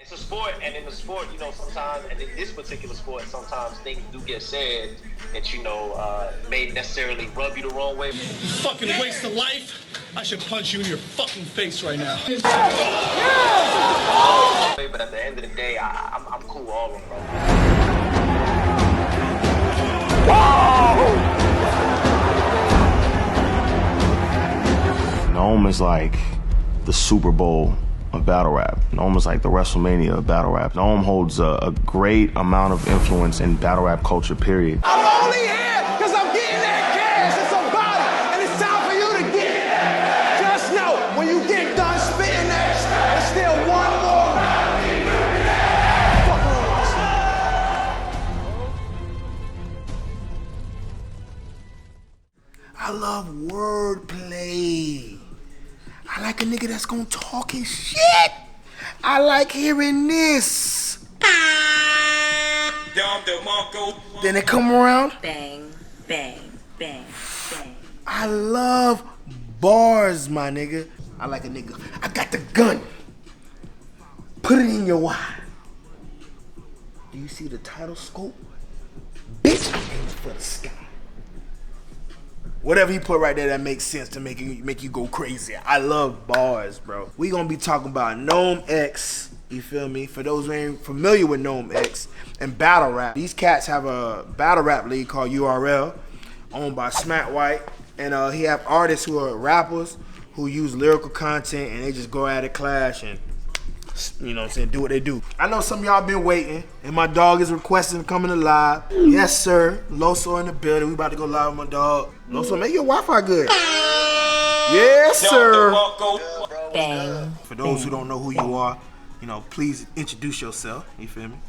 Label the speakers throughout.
Speaker 1: it's a sport, and in the sport, you know, sometimes, and in this particular sport, sometimes things do get said that, you know, may necessarily rub you the wrong way.
Speaker 2: You fucking waste of life. I should punch you in your fucking face right now.
Speaker 1: But at the end of the day, I'm cool with all of them, bro.
Speaker 3: NOME is like the Super Bowl of battle rap. NOME is like the WrestleMania of battle rap. NOME holds a great amount of influence in battle rap culture, period.
Speaker 4: I'm only here because I'm getting that cash. It's about it, and it's time for you to get it. Just know, when you get done spitting that, there's still one more round. Fuck on. I love wordplay. I like a nigga that's gonna talk his shit. I like hearing this. Then they come around.
Speaker 5: Bang, bang, bang, bang.
Speaker 4: I love bars, my nigga. I like a nigga. I got the gun. Put it in your eye. Do you see the title scope? Bitch, I'm aiming for the sky. Whatever he put right there that makes sense to make you go crazy. I love bars, bro. We gonna be talking about NOMEX, you feel me? For those who ain't familiar with NOMEX and battle rap, these cats have a battle rap league called URL, owned by Smack White, and he have artists who are rappers who use lyrical content and they just go at it, clash, and you know what I'm saying, do what they do. I know some of y'all been waiting, and my dog is requesting coming to live. Yes, sir. Loso in the building. We about to go live with my dog. Loso, make your Wi-Fi good. Yes, sir.
Speaker 5: Bang.
Speaker 4: For those who don't know who you are, you know, please introduce yourself. You feel me?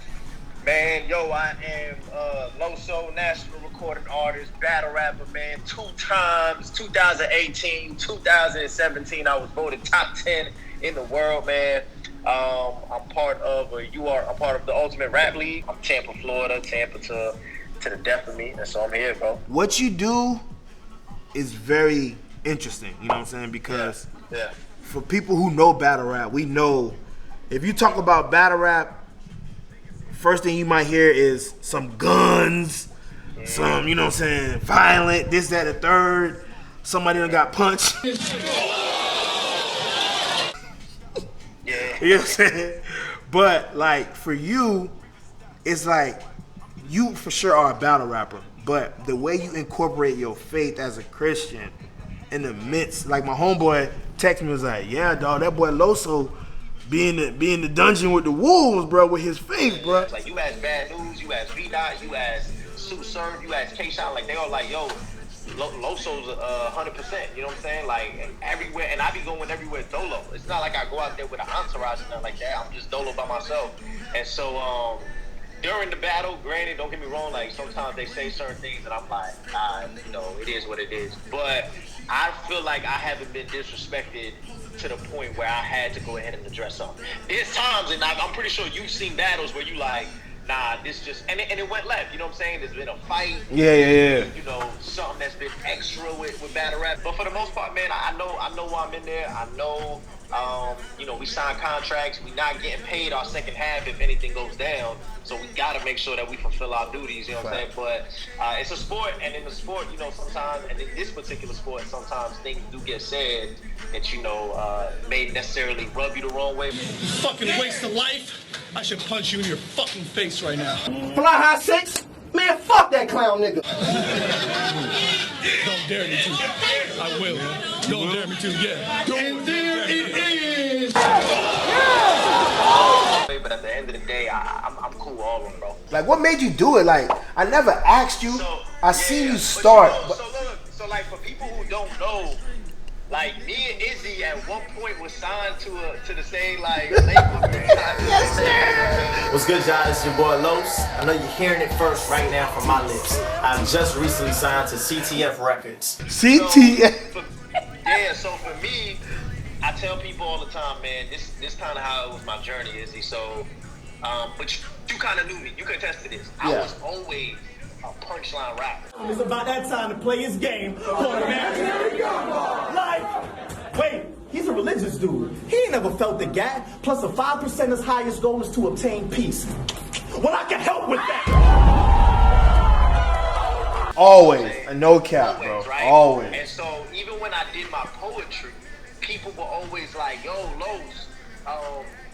Speaker 1: Man, yo, I am Loso, national recording artist, battle rapper, man. 2 times, 2018, 2017, I was voted top 10 in the world, man. I'm part of the Ultimate Rap League. I'm Tampa, Florida, Tampa to the death of me, and so I'm here, bro.
Speaker 4: What you do is very interesting, you know what I'm saying? Because
Speaker 1: yeah.
Speaker 4: For people who know battle rap, we know if you talk about battle rap, first thing you might hear is some guns, some, you know what I'm saying, violent, this, that, the third. Somebody done got punched. You know what I'm saying? But like for you, it's like you for sure are a battle rapper, but the way you incorporate your faith as a Christian in the midst, like my homeboy texted me, was like, yeah, dog, that boy Loso be in the dungeon with the wolves, bro, with his faith, bro.
Speaker 1: Like you ask Bad News, you ask V-Dot, you ask Sue Surf, you ask K-Shot, like they all like, yo, Loso's 100%, you know what I'm saying? Like everywhere, and I be going everywhere dolo. It's not like I go out there with an entourage and nothing like that. I'm just dolo by myself. And so during the battle, granted, don't get me wrong, like sometimes they say certain things and I'm like, you know, it is what it is. But I feel like I haven't been disrespected to the point where I had to go ahead and address something. There's times, and I'm pretty sure you've seen battles where you like, nah, this just, and it went left, you know what I'm saying? There's been a fight.
Speaker 4: Yeah.
Speaker 1: You know, something that's been extra with battle rap. But for the most part, man, I know why I'm in there. I know, you know, we signed contracts. We not getting paid our second half if anything goes down. So we got to make sure that we fulfill our duties, you know what I'm saying? But it's a sport, and in the sport, you know, sometimes, and in this particular sport, sometimes things do get said that, you know, may necessarily rub you the wrong way.
Speaker 2: You fucking waste of life. I should punch you in your fucking face right now.
Speaker 4: Fly High 6? Man, fuck that clown nigga.
Speaker 2: Don't dare me to. I will. Don't dare me to, yeah. And there it is.
Speaker 1: But at the end of the day, I'm cool with all of them, bro.
Speaker 4: Like, what made you do it? Like, I never asked you. I seen you start.
Speaker 1: So like, for people who don't know, like, me and Izzy at one point was signed to the same, like, label.
Speaker 4: Yes, sir.
Speaker 6: What's good, y'all? It's your boy Los. I know you're hearing it first right now from my lips. I just recently signed to CTF Records.
Speaker 4: CTF?
Speaker 1: So for me, I tell people all the time, man, this kind of how it was my journey, Izzy. So, but you kind of knew me. You can attest to this. I was always a punchline rapper.
Speaker 7: It's about that time to play his game. Like, wait.
Speaker 6: He's a religious dude. He ain't never felt the gap. Plus, the 5%'er's highest goal is to obtain peace. Well, I can help with that.
Speaker 4: Always. A no cap, bro.
Speaker 1: Right?
Speaker 4: Always.
Speaker 1: And so even when I did my poetry, people were always like, yo, Los,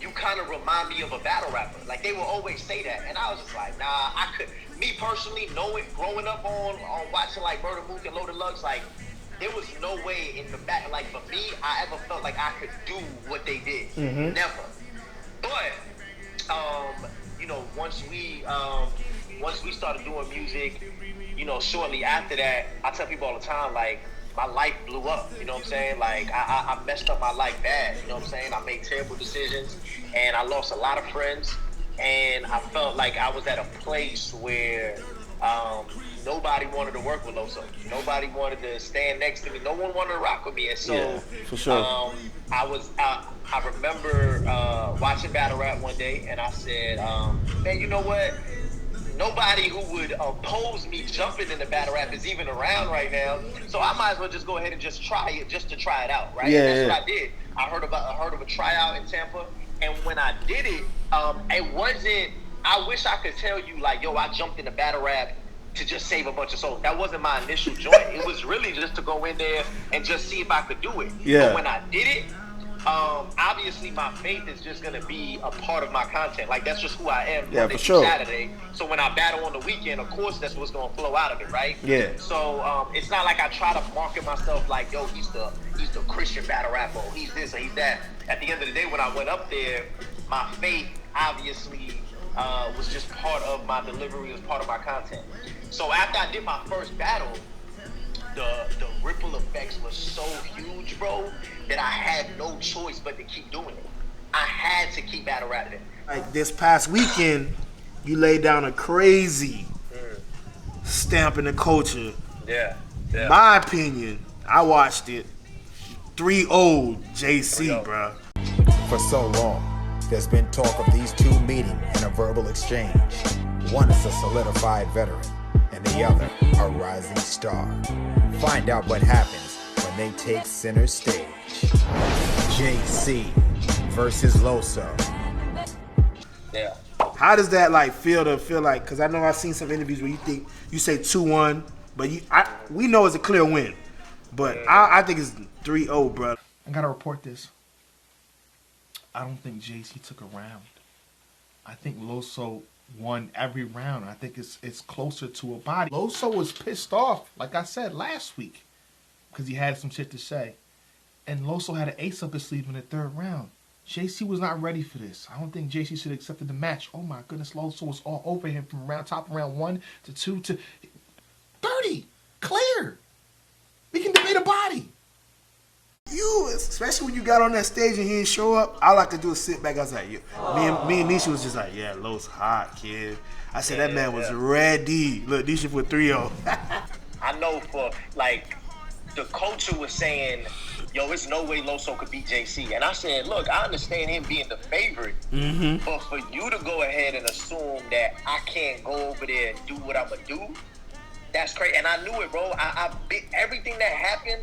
Speaker 1: you kind of remind me of a battle rapper. Like, they will always say that. And I was just like, nah, I could. Me personally, knowing, growing up on watching like Murder Mook and Loaded Lux, like, there was no way in the back, like, for me, I ever felt like I could do what they did. Never. But, you know, once we started doing music, you know, shortly after that, I tell people all the time, like, my life blew up, you know what I'm saying? Like, I messed up my life bad, you know what I'm saying? I made terrible decisions, and I lost a lot of friends, and I felt like I was at a place where nobody wanted to work with Loso. Nobody wanted to stand next to me. No one wanted to rock with me, and so
Speaker 4: Yeah, for sure.
Speaker 1: I remember watching Battle Rap one day, and I said, man, you know what? Nobody who would oppose me jumping in the battle rap is even around right now. So I might as well just go ahead and just try it, just to try it out, right?
Speaker 4: Yeah,
Speaker 1: and that's
Speaker 4: yeah.
Speaker 1: what I did. I heard of a tryout in Tampa, and when I did it, it wasn't. I wish I could tell you like, yo, I jumped in the battle rap to just save a bunch of souls. That wasn't my initial joint. It was really just to go in there and just see if I could do it.
Speaker 4: Yeah.
Speaker 1: But when I did it, obviously my faith is just gonna be a part of my content. Like, that's just who I am.
Speaker 4: Yeah,
Speaker 1: Monday
Speaker 4: for
Speaker 1: through
Speaker 4: sure.
Speaker 1: Saturday. So when I battle on the weekend, of course that's what's gonna flow out of it, right?
Speaker 4: Yeah.
Speaker 1: So it's not like I try to market myself like, yo, he's the Christian battle rapper, or he's this or he's that. At the end of the day, when I went up there, my faith obviously was just part of my delivery, was part of my content. So after I did my first battle, the ripple effects was so huge, bro, that I had no choice but to keep doing it. I had to keep battle rapping.
Speaker 4: Like this past weekend, you laid down a crazy stamp in the culture.
Speaker 1: Yeah.
Speaker 4: My opinion, I watched it. 3-0 JC, bro.
Speaker 7: For so long, there's been talk of these two meeting in a verbal exchange. One is a solidified veteran, and the other a rising star. Find out what happens when they take center stage. JC versus Loso.
Speaker 1: Yeah.
Speaker 4: How does that like feel like? Because I know I've seen some interviews where you say 2-1, but we know it's a clear win. But I think it's 3-0, bro.
Speaker 8: I gotta report this. I don't think JC took a round. I think Loso won every round. I think it's closer to a body. Loso was pissed off, like I said last week, because he had some shit to say. And Loso had an ace up his sleeve in the third round. JC was not ready for this. I don't think JC should have accepted the match. Oh my goodness, Loso was all over him from top of round 1 to 2 to 30. Clear. We can debate a body.
Speaker 4: You, especially when you got on that stage and he didn't show up, all I could do is sit back. I was like, yeah. Me and Nesh was just like, yeah, Lo's hot, kid. I said, that man was ready. Look, Nesh for 3-0.
Speaker 1: I know for, like, the culture was saying, yo, there's no way Loso could beat JC. And I said, look, I understand him being the favorite, but for you to go ahead and assume that I can't go over there and do what I'm going to do, that's crazy. And I knew it, bro. Everything that happened,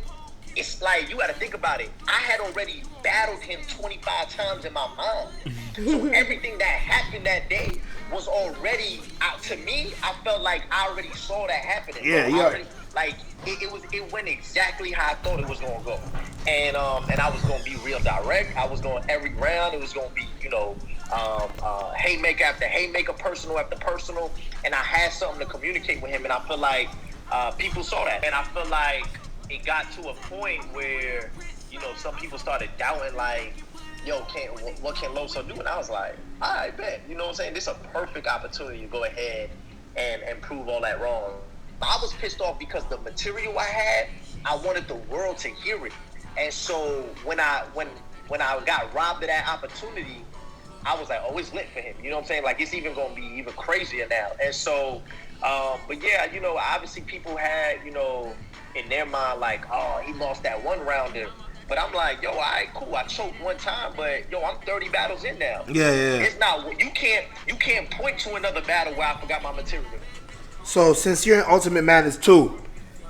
Speaker 1: it's like, you got to think about it. I had already battled him 25 times in my mind. So everything that happened that day was already, to me, I felt like I already saw that happening.
Speaker 4: Yeah,
Speaker 1: yeah. Like, it went exactly how I thought it was going to go. And I was going to be real direct. I was going every round. It was going to be, you know, haymaker after haymaker, personal after personal. And I had something to communicate with him. And I feel like people saw that. And I feel like it got to a point where, you know, some people started doubting, like, yo, what can Loso do? And I was like, all right, bet. You know what I'm saying? This is a perfect opportunity to go ahead and prove all that wrong. I was pissed off because the material I had, I wanted the world to hear it. And so when I got robbed of that opportunity, I was like, oh, it's lit for him. You know what I'm saying? Like, it's even going to be even crazier now. And so, but yeah, you know, obviously people had, you know, in their mind, like, oh, he lost that one rounder. But I'm like, yo, all right, cool. I choked one time, but yo, I'm 30 battles in now.
Speaker 4: Yeah.
Speaker 1: It's not, you can't point to another battle where I forgot my material.
Speaker 4: So since you're in Ultimate Madness 2,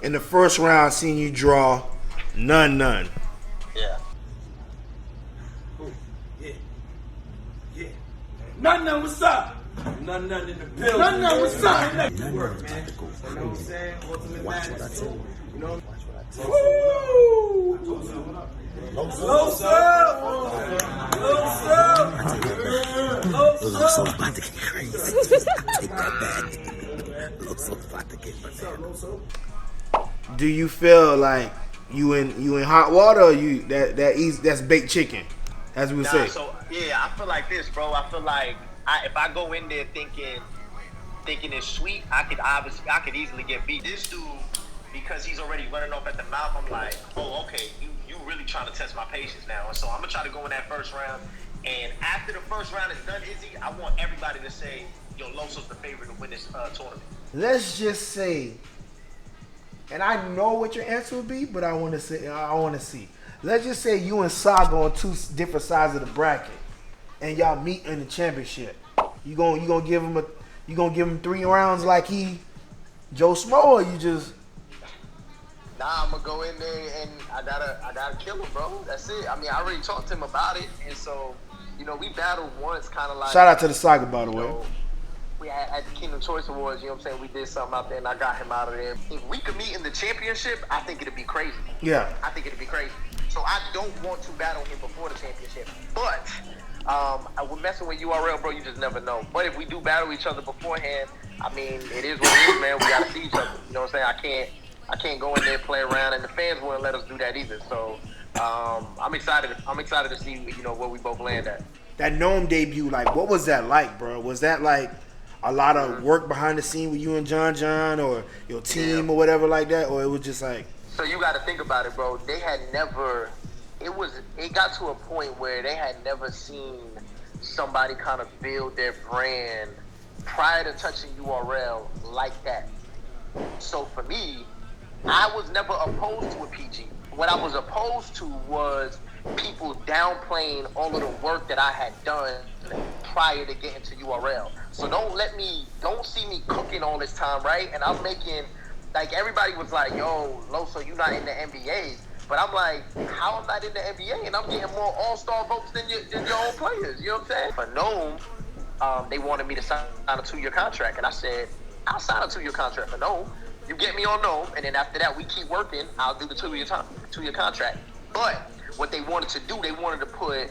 Speaker 4: in the first round, I seen you draw NUNN.
Speaker 1: Yeah.
Speaker 2: NUNN, what's up? NUNN in the building. NUNN, what's up? Good work, man. You know what I'm saying? Ultimate Madness. You know? Woo! Loso!
Speaker 9: Loso's about to get crazy. Take that back. Loso's about to get bananas.
Speaker 4: Do you feel like you in hot water, or you that's baked chicken, as we would say?
Speaker 1: So yeah, I feel like this, bro. I feel like if I go in there thinking it's sweet, I could easily get beat. This dude, because he's already running off at the mouth, I'm like, oh, okay, you really trying to test my patience now. And so I'm gonna try to go in that first round. And after the first round is done, Izzy, I want everybody to say, yo, Loso's the favorite to win this tournament.
Speaker 4: Let's just say, and I know what your answer would be, but I want to see. Let's just say you and Saga on two different sides of the bracket, and y'all meet in the championship. You gonna give him 3 rounds like he Joe Smo, or you just?
Speaker 1: Nah, I'm gonna go in there and I gotta kill him, bro. That's it. I mean, I already talked to him about it, and so we battled once, kind of like.
Speaker 4: Shout out to the Saga, by the way.
Speaker 1: We at the Kingdom Choice Awards, you know what I'm saying? We did something out there, and I got him out of there. If we could meet in the championship, I think it'd be crazy.
Speaker 4: Yeah.
Speaker 1: I think it'd be crazy. So I don't want to battle him before the championship, but we're messing with URL, bro. You just never know. But if we do battle each other beforehand, I mean, it is what it is, man. We gotta see each other. You know what I'm saying? I can't go in there and play around, and the fans wouldn't let us do that either. So I'm excited. I'm excited to see where we both land at.
Speaker 4: That NOME debut, like, what was that like, bro? Was that like a lot of work behind the scene with you and John or your team or whatever like that, or it was just like?
Speaker 1: So you got to think about it, bro. They had never. It got to a point where they had never seen somebody kind of build their brand prior to touching URL like that. So for me, I was never opposed to a PG. What I was opposed to was people downplaying all of the work that I had done prior to getting to URL. So don't see me cooking all this time, right? And I'm making, like, everybody was like, yo, Loso, you not in the NBA. But I'm like, how am I not in the NBA? And I'm getting more all-star votes than your own players. You know what I'm saying? For NOME, they wanted me to sign a 2-year contract. And I said, I'll sign a 2-year contract for NOME. You get me on NOME, and then after that, we keep working. I'll do the 2-year contract. But what they wanted to do, they wanted to put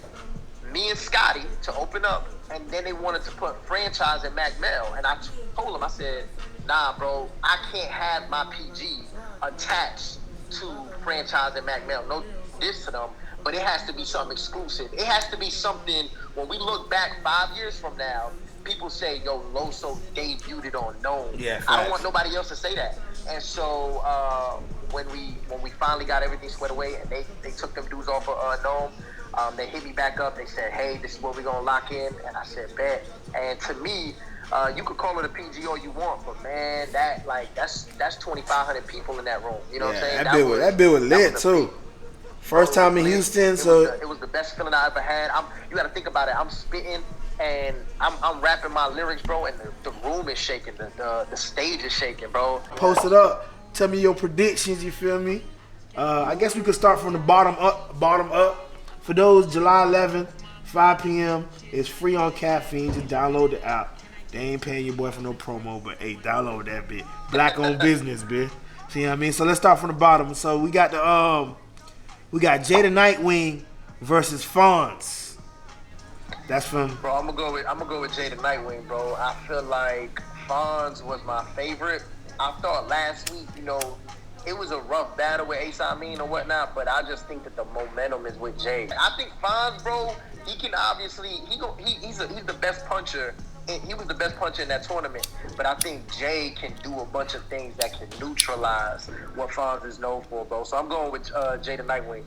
Speaker 1: me and Scotty to open up, and then they wanted to put Franchise and Mac Mel. And I told them, I said, nah, bro, I can't have my PG attached to Franchise and Mac Mel. No diss to them, but it has to be something exclusive. It has to be something, when we look back 5 years from now, people say, yo, Loso debuted it on NOME.
Speaker 4: Yeah,
Speaker 1: I don't want nobody else to say that. And so when we finally got everything squared away and they took them dudes off of NOME, they hit me back up. They said, hey, this is what we're going to lock in. And I said, bet. And to me, you could call it a PG all you want, but man, that's 2,500 people in that room. You know what I'm saying?
Speaker 4: That bill was lit too. First time in Houston, so
Speaker 1: it was the best feeling I ever had. You got to think about it. I'm spitting and I'm rapping my lyrics, bro, and the room is shaking. The stage is shaking, bro.
Speaker 4: Post it up. Tell me your predictions. You feel me? I guess we could start from the bottom up. For those, July 11th, 5 p.m. It's free on Caffeine. Just download the app. They ain't paying your boy for no promo, but hey, download that bit. Black owned business, bitch. See what I mean? So let's start from the bottom. So we got Jada Nightwing versus Fonz. That's from.
Speaker 1: Bro, I'm gonna go with Jada Nightwing, bro. I feel like Fonz was my favorite. I thought last week, it was a rough battle with Ace Amin and whatnot, but I just think that the momentum is with Jay. I think Fonz, bro, he can obviously he's the best puncher. He was the best puncher in that tournament, but I think Jay can do a bunch of things that can neutralize what Fonz is known for, bro. So I'm going with Jada Nightwing.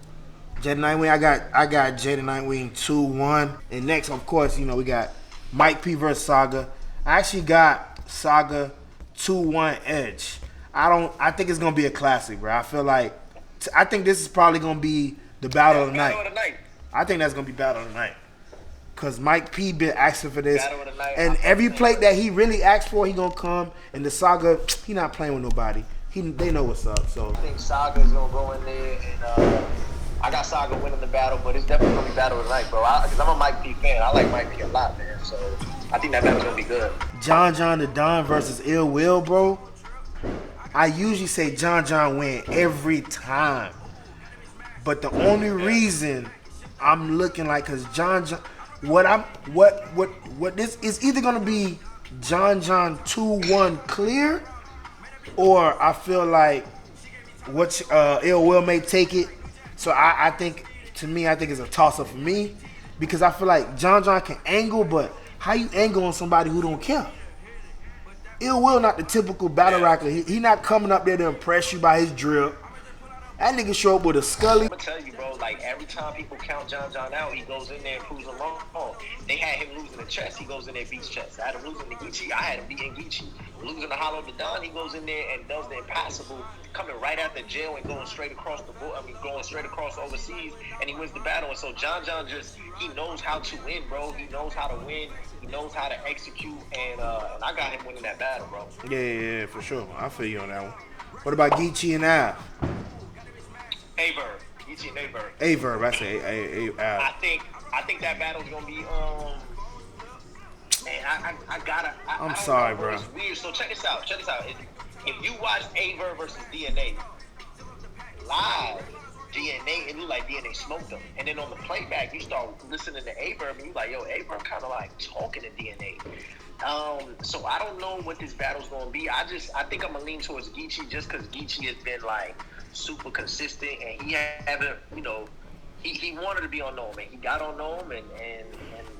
Speaker 4: Jada Nightwing, I got Jada Nightwing 2-1. And next, of course, we got Mike P versus Saga. I actually got Saga 2-1 edge. I think it's gonna be a classic, bro. I think this is probably gonna be the battle of the night. I think that's gonna be battle of the night. Cause Mike P been asking for this, and every plate that he really asked for, he gonna come. And the Saga, he not playing with nobody. They know what's up. So
Speaker 1: I think Saga's gonna go in there and I got Saga winning the battle, but it's definitely gonna be battle tonight, bro. Because I'm a Mike P fan. I like Mike P a lot, man. So I think that battle's gonna be good.
Speaker 4: John the Don versus Ill Will, bro. I usually say John win every time, but the only reason I'm looking like, cause John, what this is either gonna be John 2-1 clear, or I feel like Ill Will may take it. So I think, to me, I think it's a toss up for me, because I feel like John can angle, but how you angle on somebody who don't care? Ill Will not the typical battle rapper. He not coming up there to impress you by his drip. That nigga show up with a scully.
Speaker 1: I'm gonna tell you, bro, like every time people count John out, he goes in there and proves them wrong. They had him losing the chest, he goes in there and beats chest. I had him losing to Geechee, I had him beating Geechee. Losing to Hollow the Don, he goes in there and does the impossible, coming right out the jail and going straight across the board. Going straight across overseas, and he wins the battle. And so John just, he knows how to win, bro. He knows how to win. He knows how to execute, and I got him winning that battle, bro.
Speaker 4: Yeah, for sure. I feel you on that one. What about Geechee and Av?
Speaker 1: Averb, Geechee and Averb.
Speaker 4: Averb, I say Av.
Speaker 1: I think that battle's gonna be man, I gotta.
Speaker 4: I'm sorry, bro.
Speaker 1: It's weird. So check this out. If you watched Averb versus DNA live, DNA, it looked like DNA smoked them. And then on the playback, you start listening to Averb, and you like, yo, Averb kind of like talking to DNA. So I don't know what this battle's gonna be. I think I'm gonna lean towards Geechee, just because Geechee has been like super consistent, and he haven't, you know, he wanted to be on NOME, and he got on NOME, and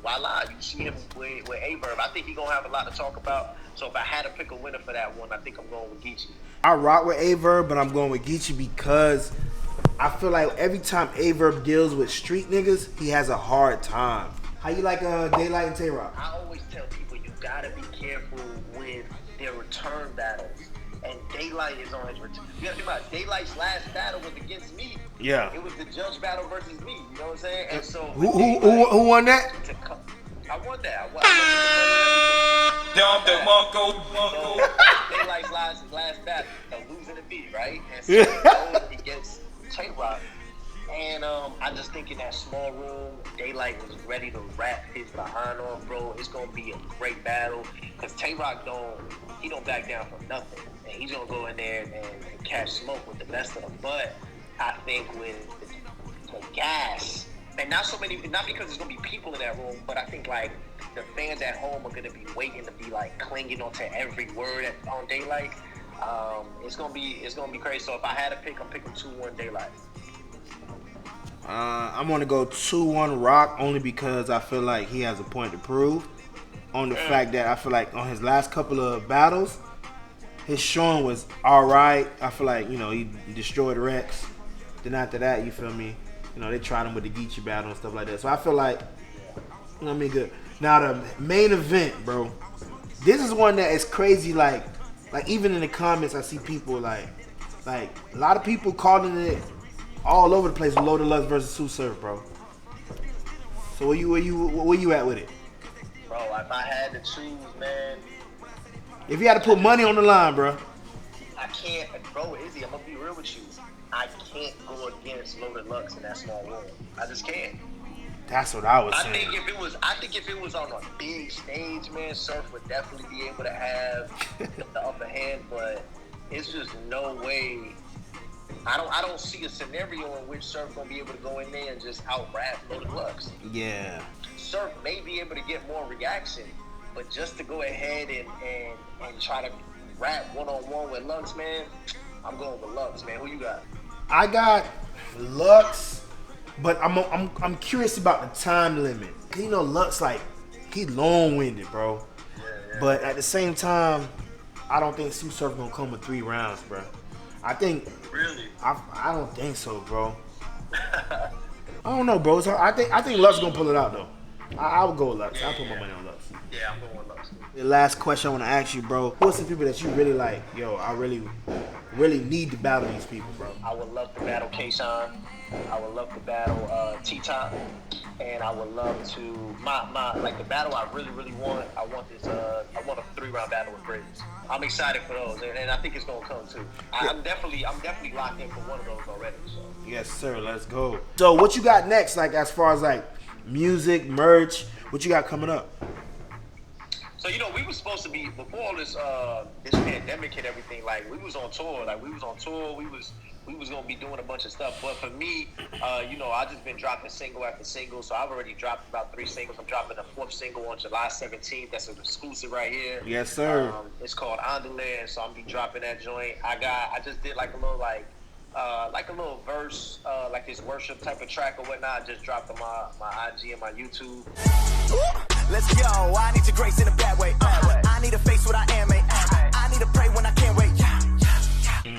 Speaker 1: voila, you see him with Averb. I think he's gonna have a lot to talk about. So if I had to pick a winner for that one, I think I'm going with Geechee.
Speaker 4: I rock with Averb, but I'm going with Geechee because I feel like every time Averb deals with street niggas, he has a hard time. How you like Daylight and Tay-Rock?
Speaker 1: I always tell people you gotta be careful with their return battles. And Daylight is on his return. You gotta think about it. Daylight's last battle was against me.
Speaker 4: Yeah.
Speaker 1: It was the judge battle versus me. You know what I'm saying? And so
Speaker 4: who won that?
Speaker 1: I won that. Daylight's last battle, losing to me, right? And so he goes against Tay-Rock. And I just think in that small room, Daylight was ready to wrap his behind on, bro. It's gonna be a great battle because Tay-Rock don't back down from nothing, and he's gonna go in there and catch smoke with the best of them. But I think with the gas, and not because there's gonna be people in that room, but I think like the fans at home are gonna be waiting to be like clinging onto every word on Daylight. It's gonna be crazy. So if I had to pick, I'm picking 2-1 Daylight.
Speaker 4: I'm gonna go 2-1 Rock, only because I feel like he has a point to prove. On the fact that I feel like on his last couple of battles, his showing was alright. I feel like, you know, he destroyed Rex. Then after that, you feel me? You know, they tried him with the Geechee battle and stuff like that. So I feel like, you know what I mean, good. Now the main event, bro. This is one that is crazy. Like even in the comments, I see people like a lot of people calling it all over the place with Low Deluxe versus Sue Surf, bro. So where you at with it?
Speaker 1: Bro, if I had to choose, man.
Speaker 4: If you had to put money on the line, bro.
Speaker 1: I can't, bro, Izzy, I'm gonna be real with you. I can't go against Low Deluxe in that small room. I just can't.
Speaker 4: That's what I was saying.
Speaker 1: I think if it was on a big stage, man, Surf would definitely be able to have the upper hand, but it's just no way. I don't see a scenario in which Surf gonna be able to go in there and just out-rap Low Deluxe.
Speaker 4: Yeah.
Speaker 1: Surf may be able to get more reaction, but just to go ahead and try to rap one-on-one with Lux, man, I'm going with Lux, man. Who you got?
Speaker 4: I got Lux, but I'm curious about the time limit. You know, Lux, like, he long-winded, bro. Yeah. But at the same time, I don't think Sue Surf gonna come with 3 rounds, bro. I think.
Speaker 1: Really?
Speaker 4: I don't think so, bro. I don't know, bro. So I think Lux gonna pull it out though. I would go with Lux. I'll put my money on Lux.
Speaker 1: Yeah, I'm going with Loso.
Speaker 4: The last question I want to ask you, bro. What's the people that you really like? Yo, I really need to battle these people, bro.
Speaker 1: I would love to battle Kayshawn. I would love to battle T-Top. And I would love to like the battle I really want. I want a 3-round battle with Bridges. I'm excited for those, and I think it's gonna come too. I'm definitely locked in for one of those already. So.
Speaker 4: Yes, sir. Let's go. So, what you got next? Like, as far as like music, merch, what you got coming up?
Speaker 1: So we were supposed to be before all this pandemic hit everything. Like we was on tour. We was gonna be doing a bunch of stuff. But for me, I just been dropping single after single. So I've already dropped about 3 singles. I'm dropping a 4th single on July 17th. That's an exclusive right here.
Speaker 4: Yes, sir.
Speaker 1: It's called Andale, so I'm gonna be dropping that joint. I just did like a little verse, like this worship type of track or whatnot. I just dropped on my IG and my YouTube.
Speaker 6: Let's go. I need your grace in a bad way. I need to face what I am. I need to pray when I can't wait.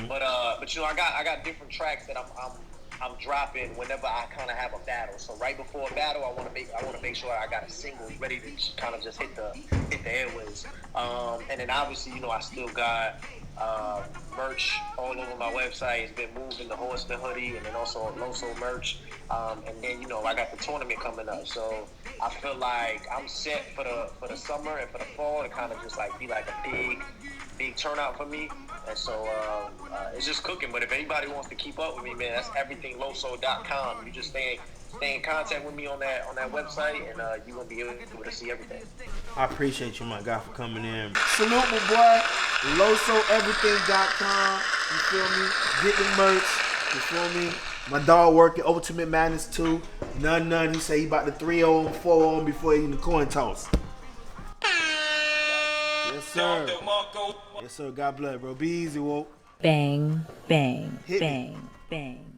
Speaker 1: But I got different tracks that I'm dropping whenever I kind of have a battle. So right before a battle, I want to make sure I got a single ready to kind of just hit the airways. And then obviously I still got merch all over my website. It's been moving, the Horseman hoodie, and then also Loso merch. And then I got the tournament coming up. So I feel like I'm set for the summer and for the fall to kind of just like be like a big turnout for me. And so it's just cooking. But if anybody wants to keep up with me, man, that's everythingloso.com. You just stay in contact with me on that website, and you're gonna be able to see everything.
Speaker 4: I appreciate you, my guy, for coming in. Salute, my boy. LosoEverything.com. You feel me? Get the merch. You feel me? My dog working Ultimate Madness 2. NUNN. He say he about to 3-0 and 4-0 before he in the coin toss. Yes, sir. Yes, sir. God bless, bro. Be easy, whoa.
Speaker 5: Bang, bang,
Speaker 4: Hit me.
Speaker 5: bang, bang.